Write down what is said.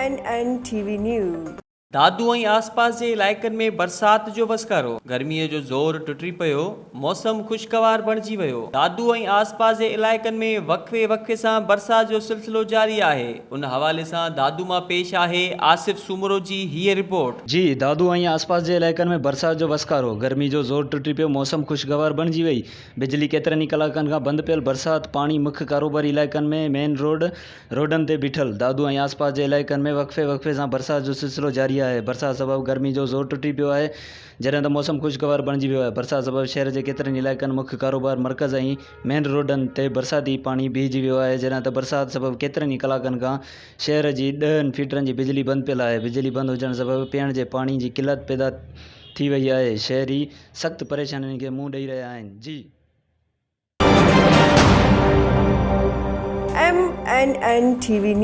MNN TV दादू ऐं आसपास जे इलाइक़नि में बरसात जो वसकारो। गर्मीअ जो ज़ोर टुटी पियो, मौसम खुशगवार बणिजी वियो। दादू ऐं आसपास जे इलाइक़नि में वक़्फ़े वक़्फ़े सां बरसात जो सिलसिलो जारी आहे। उन हवाले सां दादू मां पेश आहे आसिफ सूमरो जी हीअ रिपोर्ट। जी, दादू ऐं आसपास जे इलाइक़नि में बरसात जो वसकारो। गर्मी जो ज़ोर टुटी पियो, मौसम खुशगवार बणिजी वई। बिजली केतिरनि ई कलाकनि खां बंदि पियल। बरसात पाणी मुख्य कारोबारी इलाइक़नि में मेन रोडनि ते बीठल। दादू ऐं आसपास जे इलाइक़नि में वक़्फ़े वक़्फ़े सां बरसात जो सिलसिलो जारी आहे। बरसात सबबि गर्मी जो ज़ोर टुटी पियो आहे, जॾहिं त मौसम खुशगवार बणिजी वियो आहे। बरसात सबबि शहर जे केतिरनि इलाइक़नि मुख्य कारोबार मर्कज़ ऐं मेन रोडनि ते बरसाती पाणी बीहजी वियो आहे, जॾहिं त बरसात सबबि केतिरनि ई कलाकनि खां शहर जी 10 फीटनि जी बिजली बंदि पियल आहे। बिजली बंदि हुजण सबबि पीअण जे पाणी जी किल्लत पैदा थी वई आहे। शहरी सख़्त परेशानियुनि खे मुंहुं ॾेई रहिया आहिनि। जी, MNN TV